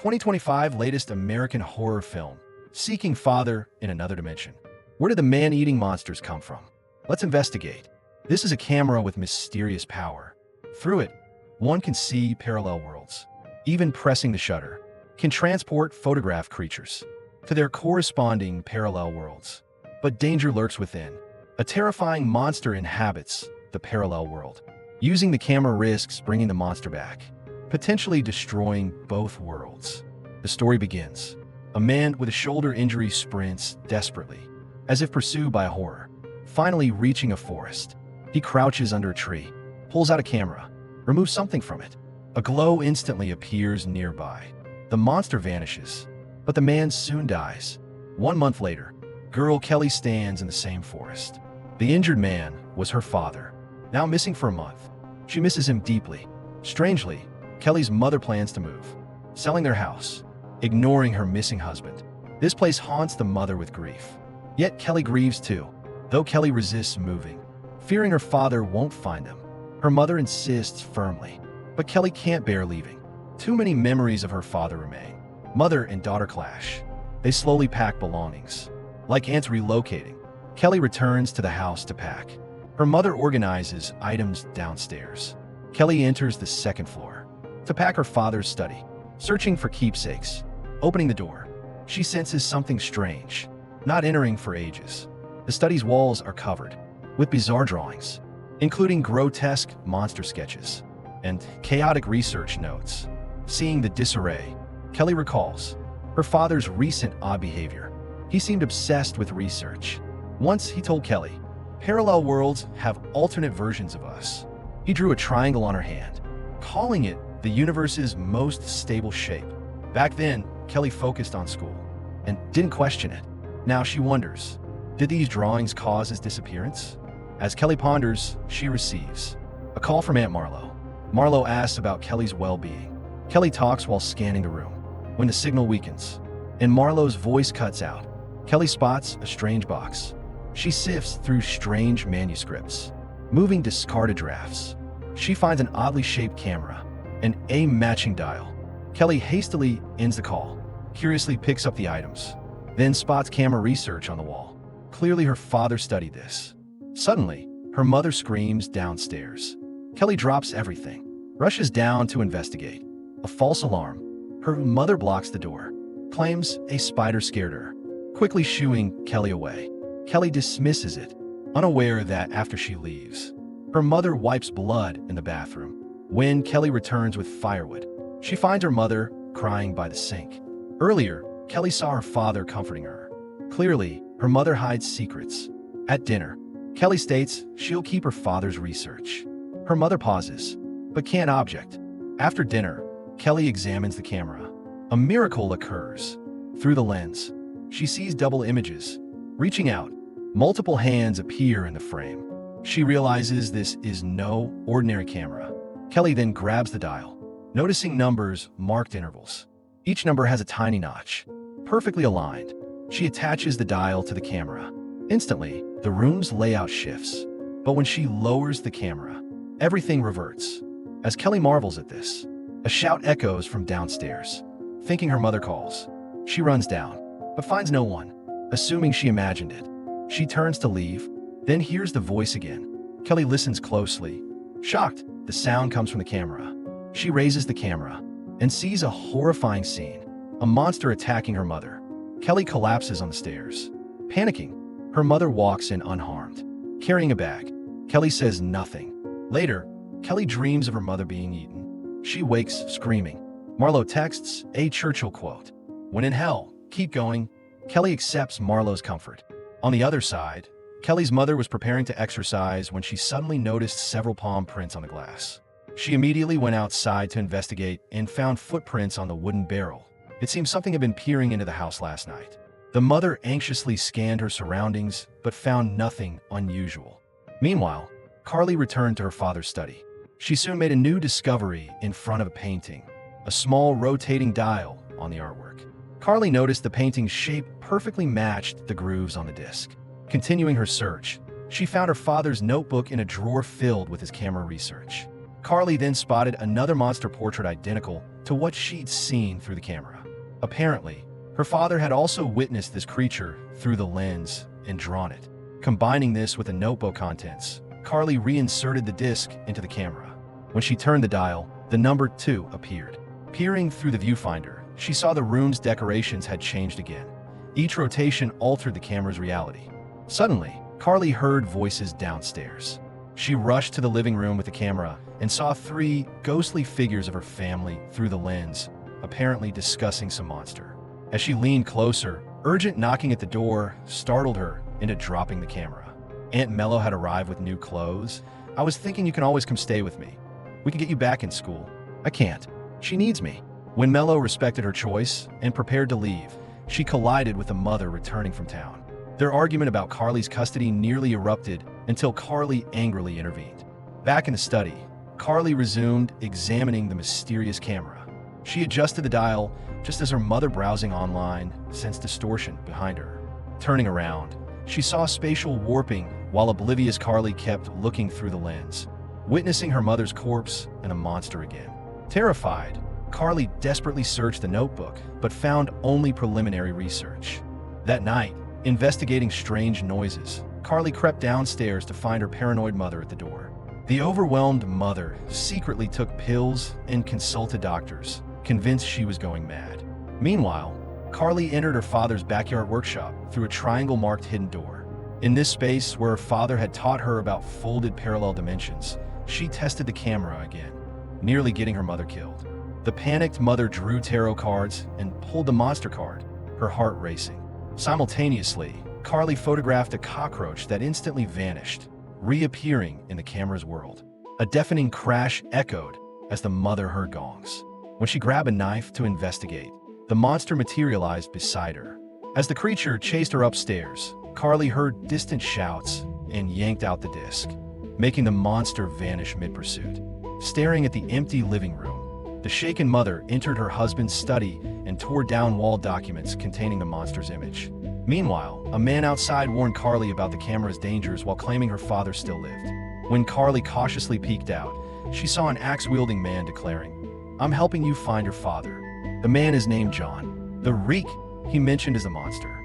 2025 latest American horror film, Seeking Father in Another Dimension. Where did the man-eating monsters come from? Let's investigate. This is a camera with mysterious power. Through it, one can see parallel worlds. Even pressing the shutter can transport photographed creatures to their corresponding parallel worlds. But danger lurks within. A terrifying monster inhabits the parallel world. Using the camera risks bringing the monster back, potentially destroying both worlds. The story begins. A man with a shoulder injury sprints desperately, as if pursued by a horror. Finally reaching a forest, he crouches under a tree, pulls out a camera, removes something from it. A glow instantly appears nearby. The monster vanishes, but the man soon dies. 1 month later, girl Kelly stands in the same forest. The injured man was her father, now missing for a month. She misses him deeply. Strangely, Kelly's mother plans to move, selling their house, ignoring her missing husband. This place haunts the mother with grief. Yet Kelly grieves too, though Kelly resists moving, fearing her father won't find him. Her mother insists firmly, but Kelly can't bear leaving. Too many memories of her father remain. Mother and daughter clash. They slowly pack belongings. Like ants relocating, Kelly returns to the house to pack. Her mother organizes items downstairs. Kelly enters the second floor to pack her father's study, searching for keepsakes. Opening the door, she senses something strange, not entering for ages. The study's walls are covered with bizarre drawings, including grotesque monster sketches and chaotic research notes. Seeing the disarray, Kelly recalls her father's recent odd behavior. He seemed obsessed with research. Once he told Kelly, "Parallel worlds have alternate versions of us." He drew a triangle on her hand, calling it the universe's most stable shape. Back then, Kelly focused on school and didn't question it. Now she wonders, did these drawings cause his disappearance? As Kelly ponders, she receives a call from Aunt Marlo. Marlo asks about Kelly's well-being. Kelly talks while scanning the room, when the signal weakens and Marlo's voice cuts out. Kelly spots a strange box. She sifts through strange manuscripts, moving discarded drafts. She finds an oddly shaped camera and a matching dial. Kelly hastily ends the call, curiously picks up the items, then spots camera research on the wall. Clearly her father studied this. Suddenly, her mother screams downstairs. Kelly drops everything, rushes down to investigate. A false alarm. Her mother blocks the door, claims a spider scared her, quickly shooing Kelly away. Kelly dismisses it, unaware that after she leaves, her mother wipes blood in the bathroom. When Kelly returns with firewood, she finds her mother crying by the sink. Earlier, Kelly saw her father comforting her. Clearly, her mother hides secrets. At dinner, Kelly states she'll keep her father's research. Her mother pauses, but can't object. After dinner, Kelly examines the camera. A miracle occurs. Through the lens, she sees double images. Reaching out, multiple hands appear in the frame. She realizes this is no ordinary camera. Kelly then grabs the dial, noticing numbers marked intervals. Each number has a tiny notch, perfectly aligned. She attaches the dial to the camera. Instantly, the room's layout shifts. But when she lowers the camera, everything reverts. As Kelly marvels at this, a shout echoes from downstairs. Thinking her mother calls, she runs down, but finds no one. Assuming she imagined it, she turns to leave, then hears the voice again. Kelly listens closely. Shocked, the sound comes from the camera. She raises the camera and sees a horrifying scene, a monster attacking her mother. Kelly collapses on the stairs. Panicking, her mother walks in unharmed, carrying a bag. Kelly says nothing. Later, Kelly dreams of her mother being eaten. She wakes screaming. Marlo texts a Churchill quote, "When in hell, keep going." Kelly accepts Marlo's comfort. On the other side, Kelly's mother was preparing to exercise when she suddenly noticed several palm prints on the glass. She immediately went outside to investigate and found footprints on the wooden barrel. It seemed something had been peering into the house last night. The mother anxiously scanned her surroundings, but found nothing unusual. Meanwhile, Carly returned to her father's study. She soon made a new discovery in front of a painting, a small rotating dial on the artwork. Carly noticed the painting's shape perfectly matched the grooves on the disc. Continuing her search, she found her father's notebook in a drawer filled with his camera research. Carly then spotted another monster portrait identical to what she'd seen through the camera. Apparently, her father had also witnessed this creature through the lens and drawn it. Combining this with the notebook contents, Carly reinserted the disc into the camera. When she turned the dial, the number 2 appeared. Peering through the viewfinder, she saw the room's decorations had changed again. Each rotation altered the camera's reality. Suddenly, Carly heard voices downstairs. She rushed to the living room with the camera and saw 3 ghostly figures of her family through the lens, apparently discussing some monster. As she leaned closer, urgent knocking at the door startled her into dropping the camera. Aunt Mello had arrived with new clothes. "I was thinking you can always come stay with me. We can get you back in school." "I can't. She needs me." When Mello respected her choice and prepared to leave, she collided with the mother returning from town. Their argument about Carly's custody nearly erupted until Carly angrily intervened. Back in the study, Carly resumed examining the mysterious camera. She adjusted the dial just as her mother browsing online sensed distortion behind her. Turning around, she saw spatial warping while oblivious Carly kept looking through the lens, witnessing her mother's corpse and a monster again. Terrified, Carly desperately searched the notebook but found only preliminary research. That night, investigating strange noises, Carly crept downstairs to find her paranoid mother at the door. The overwhelmed mother secretly took pills and consulted doctors, convinced she was going mad. Meanwhile, Carly entered her father's backyard workshop through a triangle-marked hidden door. In this space where her father had taught her about folded parallel dimensions, she tested the camera again, nearly getting her mother killed. The panicked mother drew tarot cards and pulled the monster card, her heart racing. Simultaneously, Carly photographed a cockroach that instantly vanished, reappearing in the camera's world. A deafening crash echoed as the mother heard gongs. When she grabbed a knife to investigate, the monster materialized beside her. As the creature chased her upstairs, Carly heard distant shouts and yanked out the disc, making the monster vanish mid-pursuit. Staring at the empty living room, the shaken mother entered her husband's study and tore down wall documents containing the monster's image. Meanwhile, a man outside warned Carly about the camera's dangers while claiming her father still lived. When Carly cautiously peeked out, she saw an axe-wielding man declaring, "I'm helping you find your father." The man is named John. The reek he mentioned is a monster.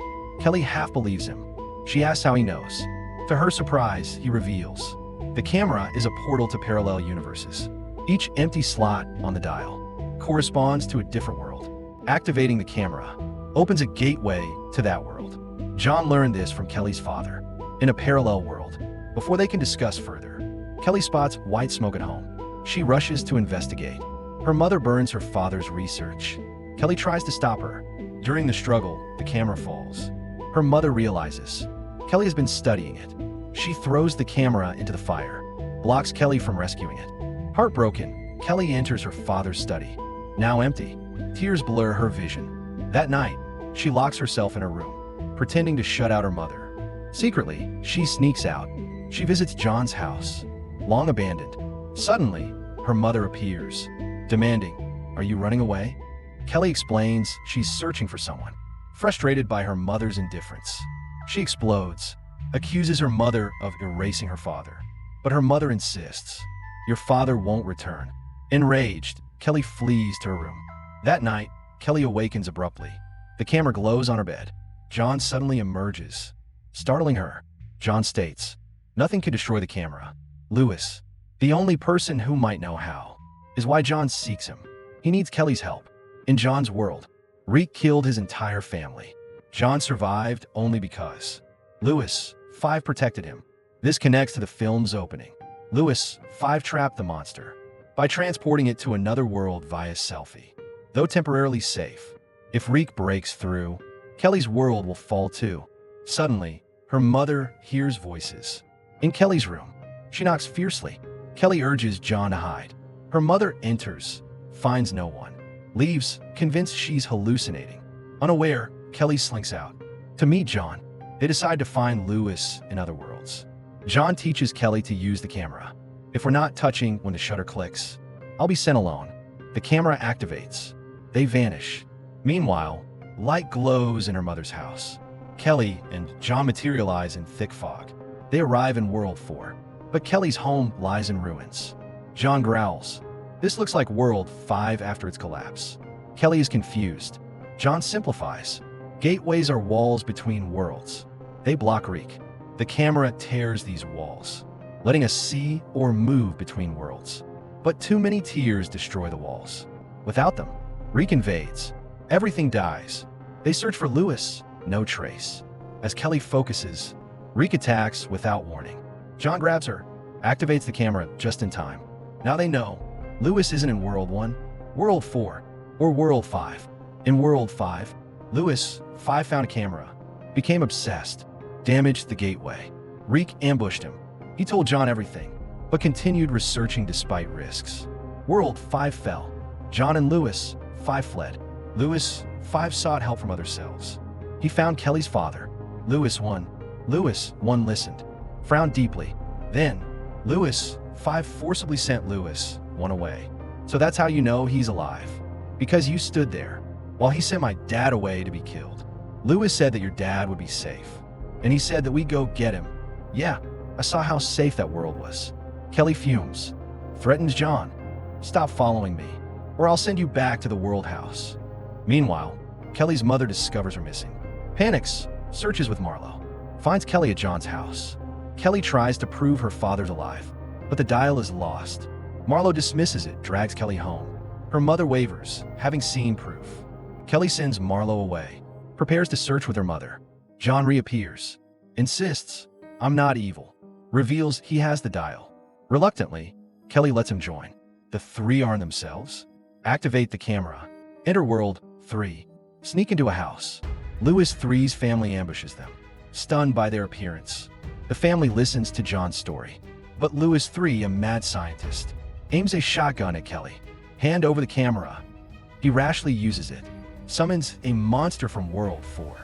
Kelly half believes him. She asks how he knows. To her surprise, he reveals, the camera is a portal to parallel universes. Each empty slot on the dial corresponds to a different world. Activating the camera opens a gateway to that world. John learned this from Kelly's father. In a parallel world, before they can discuss further, Kelly spots white smoke at home. She rushes to investigate. Her mother burns her father's research. Kelly tries to stop her. During the struggle, the camera falls. Her mother realizes Kelly has been studying it. She throws the camera into the fire, blocks Kelly from rescuing it. Heartbroken, Kelly enters her father's study, now empty. Tears blur her vision. That night, she locks herself in her room, pretending to shut out her mother. Secretly, she sneaks out. She visits John's house, long abandoned. Suddenly, her mother appears, demanding, "Are you running away?" Kelly explains she's searching for someone. Frustrated by her mother's indifference, she explodes, accuses her mother of erasing her father. But her mother insists, "Your father won't return." Enraged, Kelly flees to her room. That night, Kelly awakens abruptly. The camera glows on her bed. John suddenly emerges, startling her. John states, "Nothing can destroy the camera. Lewis, the only person who might know how, is why John seeks him. He needs Kelly's help." In John's world, Reek killed his entire family. John survived only because Lewis, 5 protected him. This connects to the film's opening. Lewis, 5 trapped the monster by transporting it to another world via selfie. Though temporarily safe, if Reek breaks through, Kelly's world will fall too. Suddenly, her mother hears voices. In Kelly's room, she knocks fiercely. Kelly urges John to hide. Her mother enters, finds no one, leaves, convinced she's hallucinating. Unaware, Kelly slinks out. To meet John, they decide to find Lewis in other worlds. John teaches Kelly to use the camera. "If we're not touching when the shutter clicks, I'll be sent alone." The camera activates. They vanish. Meanwhile, light glows in her mother's house. Kelly and John materialize in thick fog. They arrive in World 4, but Kelly's home lies in ruins. John growls. This looks like World 5 after its collapse. Kelly is confused. John simplifies. Gateways are walls between worlds. They block Reek. The camera tears these walls, letting us see or move between worlds. But too many tears destroy the walls. Without them, Reek invades. Everything dies. They search for Lewis. No trace. As Kelly focuses, Reek attacks without warning. John grabs her, activates the camera just in time. Now they know Lewis isn't in World 1, World 4, or World 5. In World 5, Lewis, 5 found a camera, became obsessed, damaged the gateway. Reek ambushed him. He told John everything, but continued researching despite risks. World 5 fell. John and Lewis, 5 fled. Lewis, 5 sought help from other selves. He found Kelly's father. Lewis 1. Lewis 1 listened, frowned deeply. Then, Lewis, 5 forcibly sent Lewis 1 away. So that's how you know he's alive. Because you stood there, while he sent my dad away to be killed. Lewis said that your dad would be safe. And he said that we'd go get him. Yeah, I saw how safe that world was. Kelly fumes. Threatens John. Stop following me, or I'll send you back to the World House. Meanwhile, Kelly's mother discovers her missing. Panics, searches with Marlo. Finds Kelly at John's house. Kelly tries to prove her father's alive, but the dial is lost. Marlo dismisses it, drags Kelly home. Her mother wavers, having seen proof. Kelly sends Marlo away, prepares to search with her mother. John reappears, insists, I'm not evil, reveals he has the dial. Reluctantly, Kelly lets him join. The 3 arm themselves, activate the camera, enter World 3, sneak into a house. Lewis 3's family ambushes them, stunned by their appearance. The family listens to John's story, but Lewis 3, a mad scientist, aims a shotgun at Kelly. Hand over the camera. He rashly uses it, summons a monster from World 4.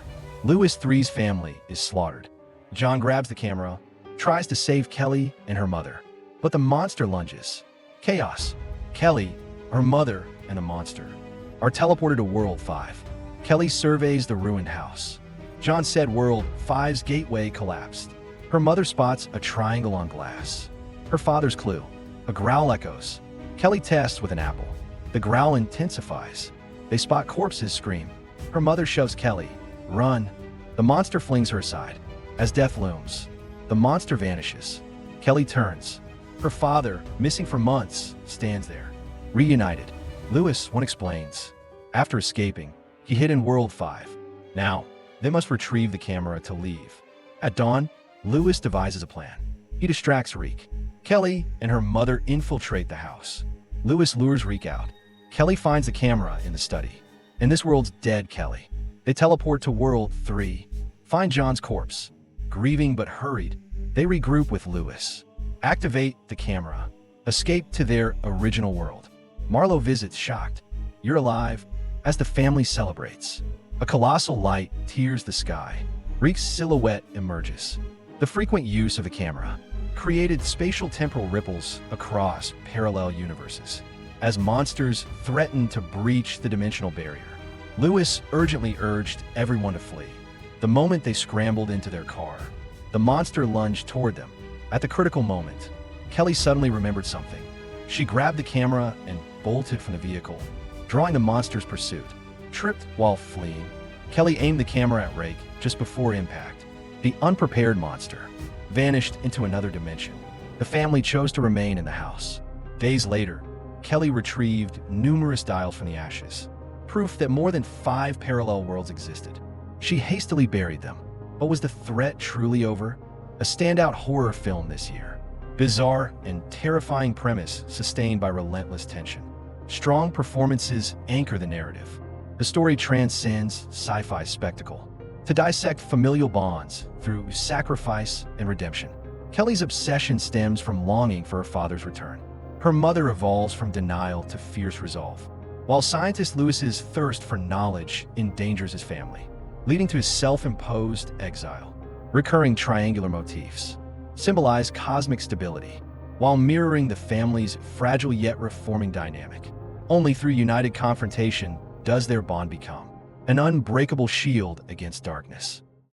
Lewis 3's family is slaughtered. John grabs the camera, tries to save Kelly and her mother, but the monster lunges. Chaos. Kelly, her mother, and the monster are teleported to World 5. Kelly surveys the ruined house. John said World 5's gateway collapsed. Her mother spots a triangle on glass. Her father's clue. A growl echoes. Kelly tests with an apple. The growl intensifies. They spot corpses scream. Her mother shoves Kelly. Run. The monster flings her aside. As death looms, the monster vanishes. Kelly turns. Her father, missing for months, stands there. Reunited. Lewis 1 explains. After escaping, he hid in World 5. Now, they must retrieve the camera to leave. At dawn, Lewis devises a plan. He distracts Reek. Kelly and her mother infiltrate the house. Lewis lures Reek out. Kelly finds the camera in the study. In this world's dead Kelly. They teleport to World 3, find John's corpse. Grieving but hurried, they regroup with Lewis. Activate the camera. Escape to their original world. Marlo visits shocked. You're alive, as the family celebrates. A colossal light tears the sky. Reek's silhouette emerges. The frequent use of the camera created spatial temporal ripples across parallel universes. As monsters threatened to breach the dimensional barrier, Lewis urgently urged everyone to flee. The moment they scrambled into their car, the monster lunged toward them. At the critical moment, Kelly suddenly remembered something. She grabbed the camera and bolted from the vehicle, drawing the monster's pursuit. Tripped while fleeing, Kelly aimed the camera at Rake just before impact. The unprepared monster vanished into another dimension. The family chose to remain in the house. Days later, Kelly retrieved numerous dials from the ashes, proof that more than 5 parallel worlds existed. She hastily buried them. But was the threat truly over? A standout horror film this year. Bizarre and terrifying premise sustained by relentless tension. Strong performances anchor the narrative. The story transcends sci-fi spectacle to dissect familial bonds through sacrifice and redemption. Kelly's obsession stems from longing for her father's return. Her mother evolves from denial to fierce resolve, while scientist Lewis's thirst for knowledge endangers his family, leading to his self-imposed exile. Recurring triangular motifs symbolize cosmic stability, while mirroring the family's fragile yet reforming dynamic. Only through united confrontation does their bond become an unbreakable shield against darkness.